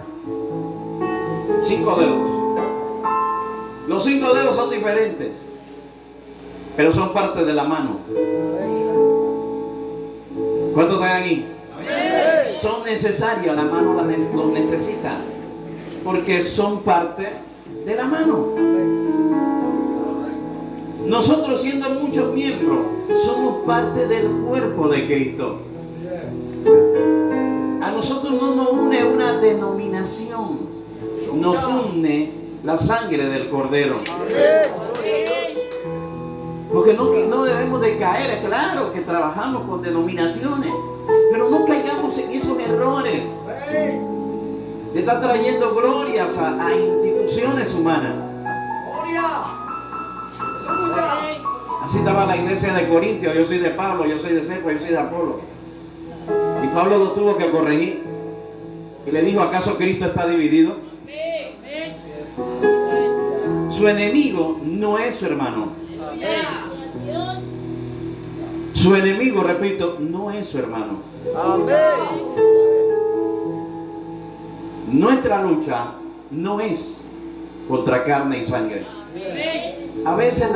5 dedos. Los 5 dedos son diferentes, pero son parte de la mano. ¿Cuántos están aquí? Son necesarias, la mano los necesita, porque son parte de la mano. Nosotros, siendo muchos miembros, somos parte del cuerpo de Cristo. A nosotros no nos une una denominación, nos une la sangre del Cordero. Porque no debemos de caer. Claro que trabajamos con denominaciones, pero no caigamos en esos errores de estar trayendo glorias a instituciones humanas. Así estaba la iglesia de Corintios. Yo soy de Pablo, yo soy de Cefa, yo soy de Apolo. Y Pablo lo tuvo que corregir y le dijo: ¿acaso Cristo está dividido? Su enemigo no es su hermano. Su enemigo, repito, no es su hermano. Nuestra lucha no es contra carne y sangre. A veces,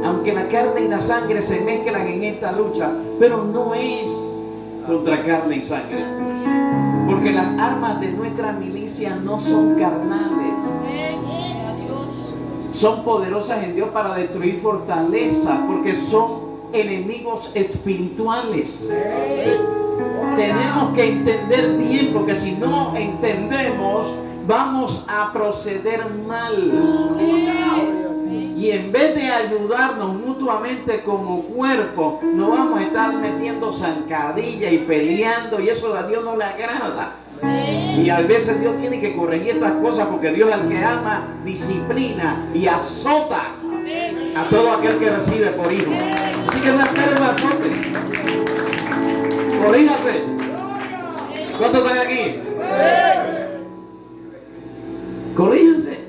aunque la carne y la sangre se mezclan en esta lucha, pero no es contra carne y sangre. Porque las armas de nuestra milicia no son carnales. Son poderosas en Dios para destruir fortalezas, porque son enemigos espirituales. Tenemos que entender bien, porque si no entendemos, vamos a proceder mal. Y en vez de ayudarnos mutuamente como cuerpo, nos vamos a estar metiendo zancadilla y peleando, y eso a Dios no le agrada. Y a veces Dios tiene que corregir estas cosas, porque Dios, al que ama, disciplina y azota a todo aquel que recibe por hijo. Así que no esperen un azote. Corríjase. ¿Cuántos están aquí? Corríjanse.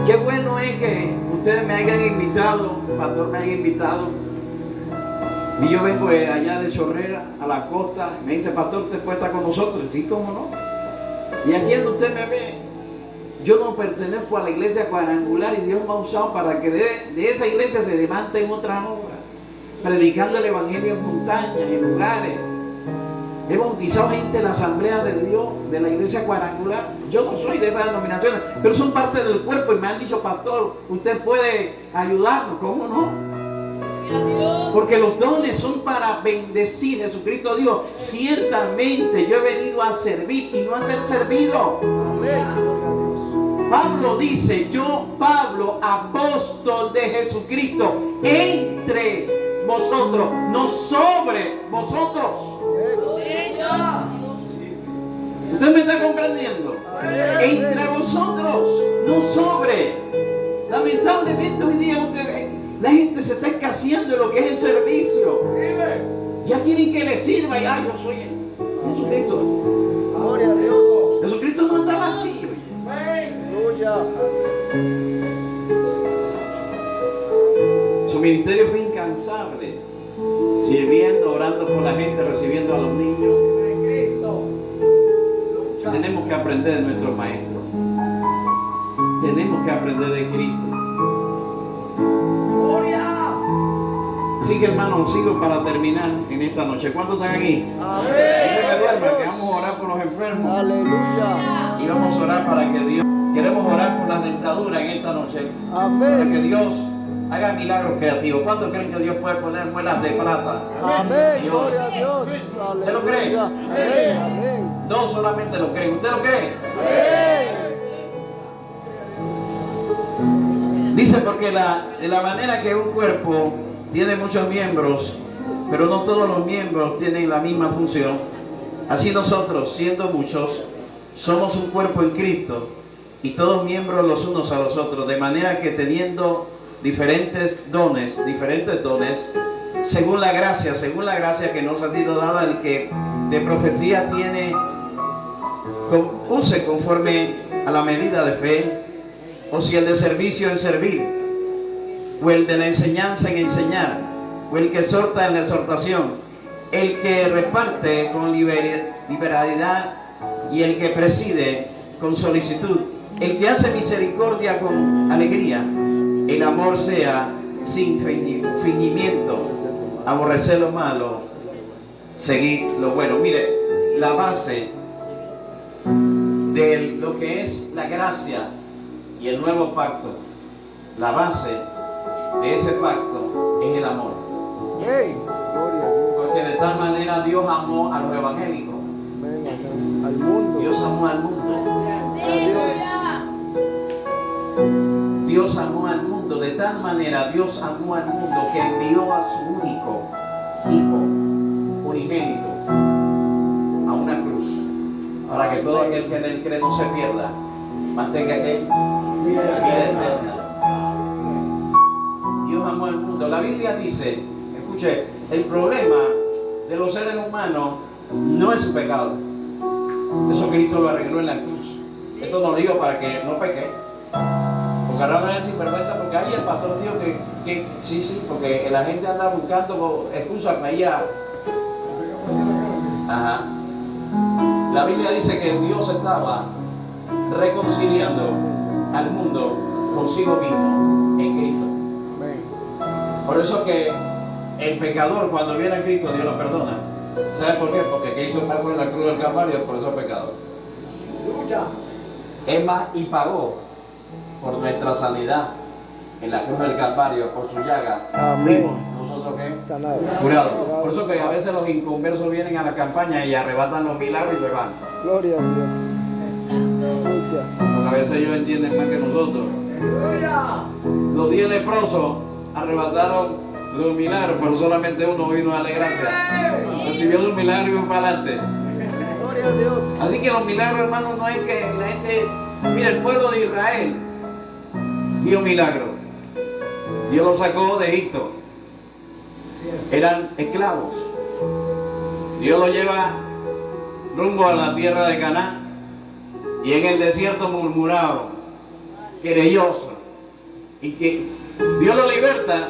Qué bueno es que ustedes me hayan invitado, el pastor me haya invitado. Y yo vengo allá de Chorrera, a la costa. Me dice: pastor, ¿usted puede estar con nosotros? Sí, cómo no. Y aquí donde usted me ve, yo no pertenezco a la iglesia cuadrangular, y Dios me ha usado para que de esa iglesia se levanten otras obras, predicando el evangelio en montañas, en lugares. He bautizado gente en la asamblea de Dios, de la iglesia cuadrangular. Yo no soy de esas denominaciones, pero son parte del cuerpo, y me han dicho: pastor, usted puede ayudarnos. ¿Cómo no? Porque los dones son para bendecir. Jesucristo dijo: ciertamente yo he venido a servir y no a ser servido. Pablo dice: yo, Pablo, apóstol de Jesucristo, entre vosotros, no sobre vosotros. ¿Usted me está comprendiendo? Entre vosotros no sobre. Lamentablemente hoy día usted ve, la gente se está escaseando de lo que es el servicio. Ya quieren que le sirva y yo soy Jesucristo. Gloria a Dios. Jesucristo no andaba así, oye. Aleluya. Su ministerio fue incansable, sirviendo, orando por la gente, recibiendo a los niños. Tenemos que aprender de nuestro maestro. Tenemos que aprender de Cristo. Así que hermanos, sigo para terminar en esta noche. ¿Cuántos están aquí? Amén. Que vamos a orar por los enfermos. Aleluya. Y vamos a orar para que Dios... Queremos orar por la dentadura en esta noche. Para Amén. que Dios haga milagros creativos. ¿Cuántos creen que Dios puede poner muelas de plata? Amén. Y Gloria a oro? Dios. ¿Usted lo cree? Aleluya. Amén. Amén. No solamente lo creen. ¿Usted lo cree? Amén. Dice porque de la manera que un cuerpo tiene muchos miembros, pero no todos los miembros tienen la misma función, así nosotros, siendo muchos, somos un cuerpo en Cristo y todos miembros los unos a los otros, de manera que teniendo diferentes dones, según la gracia que nos ha sido dada, el que de profecía tiene, use conforme a la medida de fe, o si el de servicio en servir, o el de la enseñanza en enseñar, o el que exhorta en la exhortación, el que reparte con liberalidad y el que preside con solicitud, el que hace misericordia con alegría, el amor sea sin fingimiento, aborrecer lo malo, seguir lo bueno. Mire, la base de lo que es la gracia y el nuevo pacto, la base de ese pacto es el amor. Hey, gloria a Dios. Porque de tal manera Dios amó a los evangélicos. Amén, amén. Al mundo. Dios amó al mundo. Dios amó al mundo. De tal manera Dios amó al mundo que envió a su único Hijo unigénito a una cruz, para que todo aquel que en él cree no se pierda, mas tenga que vida eterna. Dios amó al mundo. La Biblia dice, escuche, el problema de los seres humanos no es su pecado. Eso Cristo lo arregló en la cruz. Esto no lo digo para que no peque, porque ahora me es sinvergüenza, porque ahí el pastor dijo que sí, porque la gente anda buscando excusas para ir a... Ajá. La Biblia dice que Dios estaba reconciliando al mundo consigo mismo en Cristo. Por eso que el pecador, cuando viene a Cristo, Dios lo perdona. ¿Sabe por qué? Porque Cristo pagó en la cruz del Calvario por esos pecados. Es más, y pagó por nuestra sanidad en la cruz del Calvario, por su llaga. Amén. Fuimos nosotros ¿qué? Sanado. Curados. Por eso que a veces los inconversos vienen a la campaña y arrebatan los milagros y se van. Gloria a Dios. Aleluya. Porque a veces ellos entienden más que nosotros. Los 10 leprosos arrebataron los milagros, pero solamente uno vino a darle gracias. Recibió los milagros y fue para adelante. Gloria a Dios. Así que los milagros, hermanos, no es que la gente... Mira, el pueblo de Israel vio milagros. Dios los sacó de Egipto. Eran esclavos. Dios los lleva rumbo a la tierra de Canaán. Y en el desierto murmuraban, querellosos. Y que Dios los liberta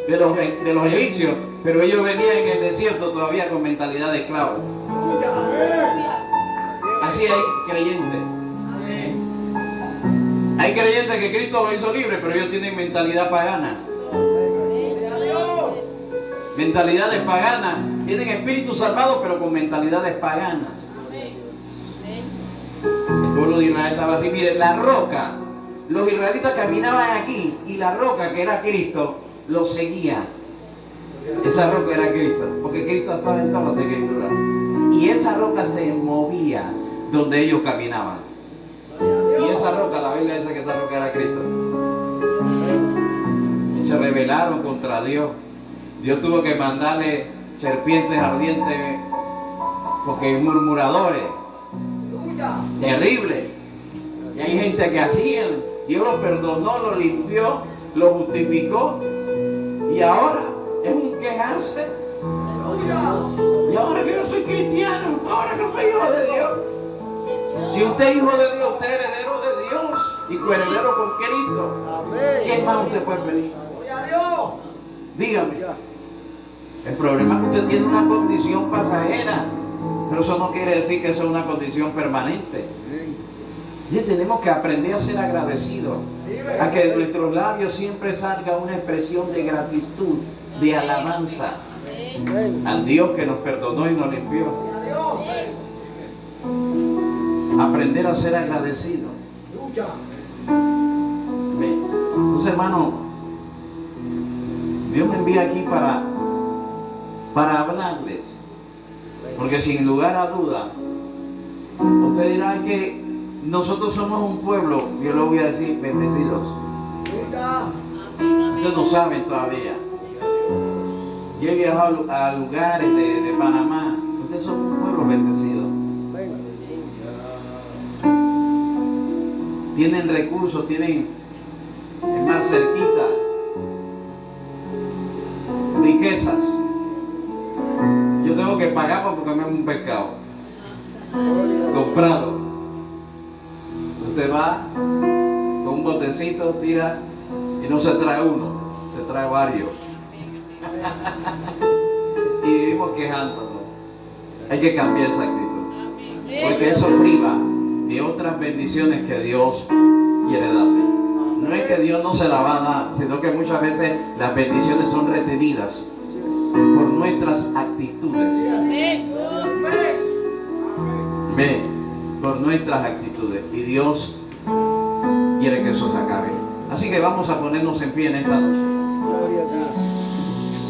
de los egipcios, pero ellos venían en el desierto todavía con mentalidad de esclavos. Así hay creyentes. Hay creyentes que Cristo los hizo libres, pero ellos tienen mentalidad pagana. Mentalidades paganas. Tienen espíritus salvados, pero con mentalidades paganas. El pueblo de Israel estaba así. Mire, la roca. Los israelitas caminaban aquí y la roca, que era Cristo, los seguía. Esa roca era Cristo, porque Cristo estaba en todas las escrituras. Y esa roca se movía donde ellos caminaban. Y esa roca, la Biblia dice que esa roca era Cristo. Y se rebelaron contra Dios. Dios tuvo que mandarle serpientes ardientes, porque murmuradores. Terrible. Y hay gente que hacían, Dios lo perdonó, lo limpió, lo justificó. Y ahora es un quejarse. Y ahora que yo soy cristiano, ahora que soy hijo de Dios. Si usted es hijo de Dios, usted es heredero de Dios y coheredero con Cristo. ¿Qué más usted puede pedir? Dígame. El problema es que usted tiene una condición pasajera, pero eso no quiere decir que eso es una condición permanente. Y tenemos que aprender a ser agradecidos, a que de nuestros labios siempre salga una expresión de gratitud, de alabanza al Dios que nos perdonó y nos limpió. Aprender a ser agradecidos. Entonces, hermano, Dios me envía aquí para hablarles, porque sin lugar a duda usted dirá que nosotros somos un pueblo, yo le voy a decir, bendecidos. Ustedes no saben todavía. Yo he viajado a lugares de Panamá. Ustedes son un pueblo bendecido. Tienen recursos, tienen el mar cerquita, riquezas. Yo tengo que pagar para comerme un pescado comprado. Usted va con un botecito, tira y no se trae uno, se trae varios. Y vivimos quejándonos. Hay que cambiar esa actitud, porque eso priva de otras bendiciones que Dios quiere darle. No es que Dios no se la va a dar, sino que muchas veces las bendiciones son retenidas por nuestras actitudes. Ve, por nuestras actitudes. Y Dios quiere que eso se acabe. Así que vamos a ponernos en pie en esta noche.